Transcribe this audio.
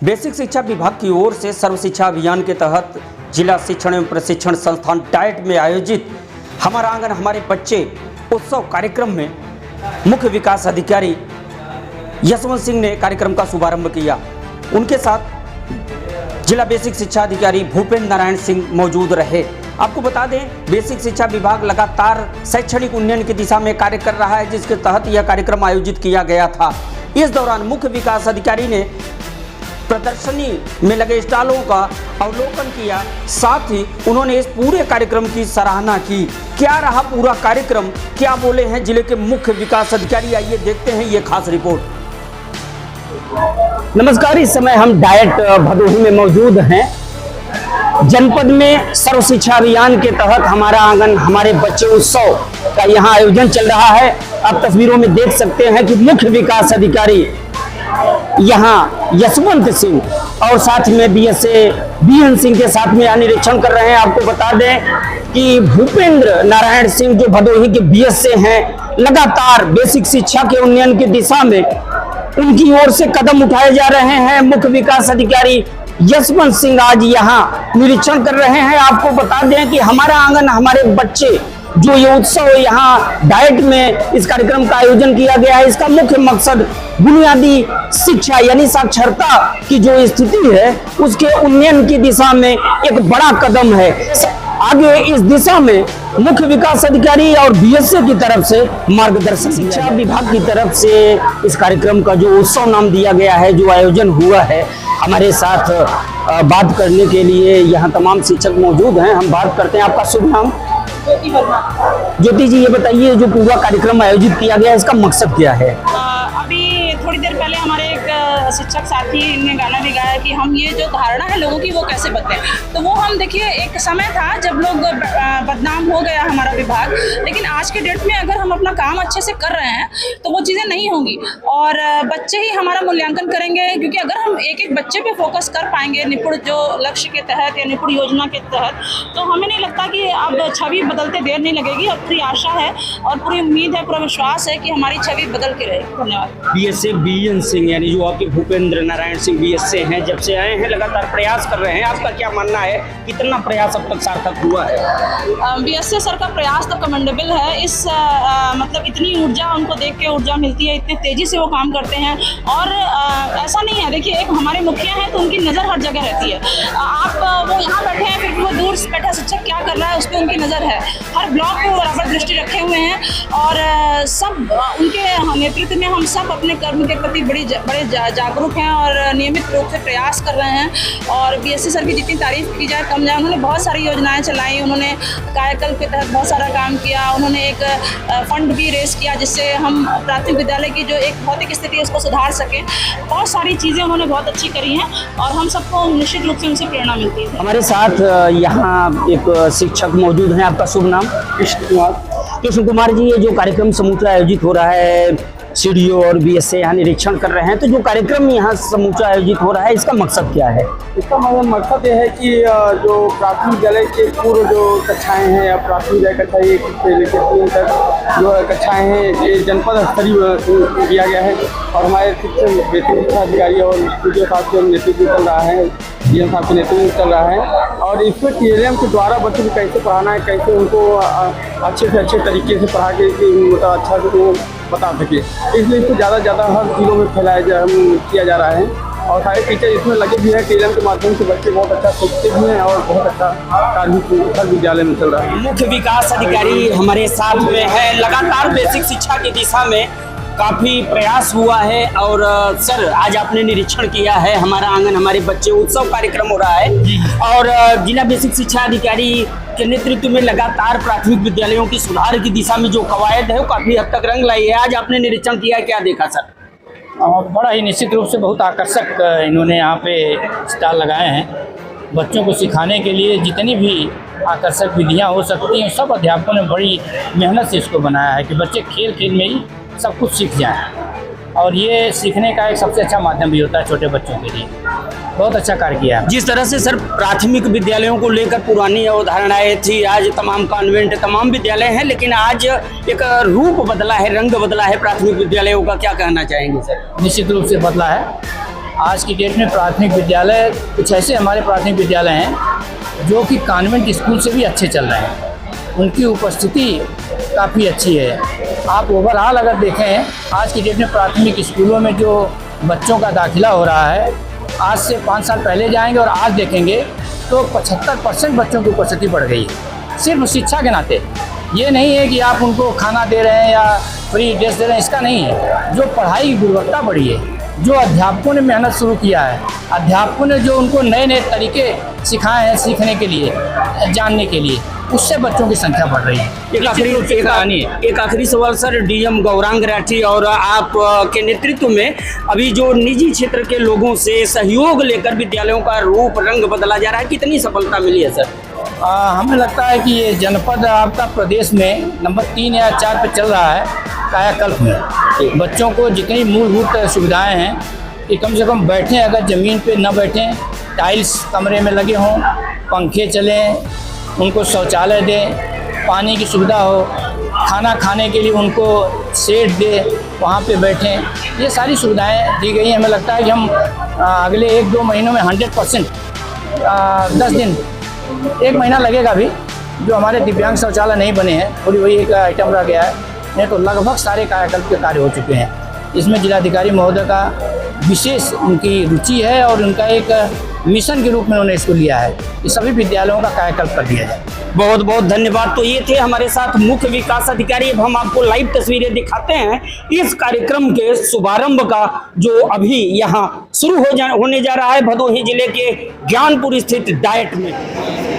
Basic शिक्षा विभाग की ओर से सर्व शिक्षा अभियान के तहत जिला शिक्षण एवं प्रशिक्षण संस्थान डाइट में आयोजित हमारा आंगन हमारे बच्चे उत्सव कार्यक्रम में मुख्य विकास अधिकारी यशवंत सिंह ने कार्यक्रम का शुभारंभ किया। उनके साथ जिला बेसिक शिक्षा अधिकारी भूपेंद्र नारायण सिंह मौजूद रहे। आपको बता दें, बेसिक शिक्षा विभाग लगातार शैक्षणिक उन्नयन की दिशा में कार्य कर रहा है, जिसके तहत यह कार्यक्रम आयोजित किया गया था। इस दौरान मुख्य विकास अधिकारी ने प्रदर्शनी में लगे स्टॉलों का अवलोकन किया, साथ ही उन्होंने इस पूरे कार्यक्रम की सराहना की। क्या रहा पूरा कार्यक्रम, क्या बोले हैं जिले के मुख्य विकास अधिकारी, आइए देखते हैं ये खास रिपोर्ट। नमस्कार, इस समय हम डाइट भदोही में मौजूद हैं। जनपद में सर्व शिक्षा अभियान के तहत हमारा आंगन हमारे बच्चे उत्सव का यहाँ आयोजन चल रहा है। आप तस्वीरों में देख सकते हैं कि मुख्य विकास अधिकारी यहाँ यशवंत सिंह और साथ में बीएन सिंह के साथ में यहाँ निरीक्षण कर रहे हैं। आपको बता दें कि भूपेंद्र नारायण सिंह जो भदोही के बीएस से हैं, लगातार बेसिक शिक्षा के उन्नयन की दिशा में उनकी ओर से कदम उठाए जा रहे हैं। मुख्य विकास अधिकारी यशवंत सिंह आज यहाँ निरीक्षण कर रहे हैं। आपको बता दें कि हमारा आंगन हमारे बच्चे जो ये उत्सव यहाँ डाइट में इस कार्यक्रम का आयोजन किया गया है, इसका मुख्य मकसद बुनियादी शिक्षा यानी साक्षरता की जो स्थिति है उसके उन्नयन की दिशा में एक बड़ा कदम है। आगे इस दिशा में मुख्य विकास अधिकारी और बीएसए की तरफ से मार्गदर्शन, शिक्षा विभाग की तरफ से इस कार्यक्रम का जो उत्सव नाम दिया गया है, जो आयोजन हुआ है, हमारे साथ बात करने के लिए यहाँ तमाम शिक्षक मौजूद हैं। हम बात करते हैं। आपका शुभ नाम? ज्योति जी, ये बताइए जो पूरा कार्यक्रम आयोजित किया गया है, इसका मकसद क्या है? अभी थोड़ी देर पहले हमारे एक शिक्षक साथी ने गाना भी गाया कि हम ये जो धारणा है लोगों की वो कैसे बदलें। तो वो हम देखिए, एक समय था जब लोग बदनाम हो गया हमारा विभाग, लेकिन आज के डेट में अगर हम अपना काम अच्छे से कर रहे हैं तो वो चीज़ें नहीं होंगी और बच्चे ही हमारा मूल्यांकन करेंगे। क्योंकि अगर हम एक एक बच्चे पे फोकस कर पाएंगे निपुण जो लक्ष्य के तहत या निपुण योजना के तहत, तो हमें नहीं लगता कि अब छवि बदलते देर नहीं लगेगी। और पूरी आशा है और पूरी उम्मीद है, पूरा विश्वास है कि हमारी छवि बदल के रहेगी। धन्यवाद। बीएसए बीएन सिंह यानी जो आपके भूपेंद्र नारायण सिंह बीएसए हैं, जब से आए हैं लगातार प्रयास कर रहे हैं, आपका क्या मानना है, कितना प्रयास अब तक सार्थक हुआ है? बीएसए सर का प्रयास तो कमेंडेबल है। इस मतलब इतनी ऊर्जा उनको देख के ऊर्जा मिलती है, इतने तेजी से वो काम करते हैं। और ऐसा नहीं है, देखिए एक हमारे मुखिया हैं तो उनकी नज़र हर जगह रहती है। आप वो यहाँ बैठे हैं, फिर वो दूर से बैठा शिक्षक क्या कर रहा है उस पर उनकी नज़र है। हर ब्लॉक पे बराबर दृष्टि रखे हुए हैं और सब उनके नेतृत्व में हम सब अपने कर्म के प्रति बड़े जागरूक हैं और नियमित रूप से प्रयास कर रहे हैं। और बीएससी सर की जितनी तारीफ की जाए कम जाए। उन्होंने बहुत सारी योजनाएं चलाई, उन्होंने कायाकल्प के तहत बहुत सारा काम किया, उन्होंने एक फंड भी रेस किया जिससे हम प्राथमिक विद्यालय की जो एक भौतिक स्थिति है उसको सुधार सकें। बहुत सारी चीज़ें उन्होंने बहुत अच्छी करी हैं और हम सबको निश्चित रूप से उनसे प्रेरणा मिलती है। हमारे साथ यहाँ एक शिक्षक मौजूद हैं। आपका शुभ नाम? कृष्ण कुमार जी, ये जो कार्यक्रम समूचा आयोजित हो रहा है, सीडीओ और बीएसए यहाँ निरीक्षण कर रहे हैं, तो जो कार्यक्रम यहाँ समूचा आयोजित हो रहा है, इसका मकसद क्या है? इसका मकसद ये है कि जो प्राथमिक विद्यालय के पूर्व जो कक्षाएं हैं या प्राथमिक विद्यालय कक्षा 1 से लेकर 3 तक जो कक्षाएं हैं, ये जनपद स्तरीय किया गया है। और हमारे शिक्षक बेसिक शिक्षा अधिकारी और सीडीओ साहब के नेतृत्व चल रहा है, डीएम साहब के नेतृत्व चल रहा है। और इसमें टीएलएम के द्वारा बच्चों को कैसे पढ़ाना है, कैसे उनको अच्छे से अच्छे तरीके से पढ़ा के मतलब अच्छा से वो बता सके, इसलिए इसको ज़्यादा से ज़्यादा हर जिलों में किया जा रहा है। और सारे टीचर इसमें लगे भी हैं। टीएलएम के माध्यम से बच्चे बहुत अच्छा सीखते भी हैं और बहुत अच्छा कार्य हर विद्यालय में चल रहा है। मुख्य विकास अधिकारी हमारे साथ में है। लगातार बेसिक शिक्षा की दिशा में काफ़ी प्रयास हुआ है। और सर, आज आपने निरीक्षण किया है, हमारा आंगन हमारे बच्चे उत्सव कार्यक्रम हो रहा है और जिला बेसिक शिक्षा अधिकारी के नेतृत्व में लगातार प्राथमिक विद्यालयों की सुधार की दिशा में जो कवायद है वो काफ़ी हद तक रंग लाई है। आज आपने निरीक्षण किया, क्या देखा सर? बड़ा ही निश्चित रूप से बहुत आकर्षक इन्होंने यहाँ पे स्टॉल लगाए हैं। बच्चों को सिखाने के लिए जितनी भी आकर्षक विधियाँ हो सकती हैं, सब अध्यापकों ने बड़ी मेहनत से इसको बनाया है कि बच्चे खेल खेल में ही सब कुछ सीख जाएं। और ये सीखने का एक सबसे अच्छा माध्यम भी होता है छोटे बच्चों के लिए। बहुत अच्छा कार्य किया है। जिस तरह से सर प्राथमिक विद्यालयों को लेकर पुरानी अवधारणाएं थी, आज तमाम कॉन्वेंट तमाम विद्यालय हैं, लेकिन आज एक रूप बदला है, रंग बदला है प्राथमिक विद्यालयों का, क्या कहना चाहेंगे सर? निश्चित रूप से बदला है आज की डेट में प्राथमिक विद्यालय कुछ ऐसे हमारे प्राथमिक विद्यालय हैं जो कि कॉन्वेंट स्कूल से भी अच्छे चल रहे हैं, उनकी उपस्थिति काफ़ी अच्छी है। आप ओवरऑल अगर देखें आज की डेट में प्राथमिक स्कूलों में जो बच्चों का दाखिला हो रहा है, आज से 5 साल पहले जाएंगे और आज देखेंगे तो 75% बच्चों की उपस्थिति बढ़ गई है, सिर्फ शिक्षा के नाते। ये नहीं है कि आप उनको खाना दे रहे हैं या फ्री ड्रेस दे रहे हैं, इसका नहीं है। जो पढ़ाई की गुणवत्ता बढ़ी है, जो अध्यापकों ने मेहनत शुरू किया है, अध्यापकों ने जो उनको नए नए तरीके सिखाए हैं सीखने के लिए, जानने के लिए, उससे बच्चों की संख्या बढ़ रही है। एक आखिरी सवाल सर, डीएम गौरांग राठी और आप के नेतृत्व में अभी जो निजी क्षेत्र के लोगों से सहयोग लेकर विद्यालयों का रूप रंग बदला जा रहा है, कितनी सफलता मिली है सर? हमें लगता है कि ये जनपद आपका प्रदेश में नंबर 3 या 4 पे चल रहा है कायाकल्प में। बच्चों को जितनी मूलभूत सुविधाएं हैं कि कम से कम बैठें, अगर ज़मीन पे न बैठें, टाइल्स कमरे में लगे हों, पंखे चलें, उनको शौचालय दें, पानी की सुविधा हो, खाना खाने के लिए उनको सेट दे, वहाँ पे बैठें, ये सारी सुविधाएं दी गई हैं। हमें लगता है कि हम अगले 1-2 महीनों में 100% 10 दिन 1 महीना लगेगा अभी, जो हमारे दिव्यांग शौचालय नहीं बने हैं, थोड़ी वही एक आइटम रह गया है, नहीं तो लगभग सारे कायाकल्प के कार्य हो चुके हैं। इसमें जिलाधिकारी महोदय का विशेष उनकी रुचि है और उनका एक मिशन के रूप में उन्होंने इसको लिया है कि सभी विद्यालयों का कायाकल्प कर दिया जाए। बहुत बहुत धन्यवाद। तो ये थे हमारे साथ मुख्य विकास अधिकारी। अब हम आपको लाइव तस्वीरें दिखाते हैं इस कार्यक्रम के शुभारंभ का, जो अभी यहाँ शुरू होने जा रहा है भदोही जिले के ज्ञानपुर स्थित डाइट में।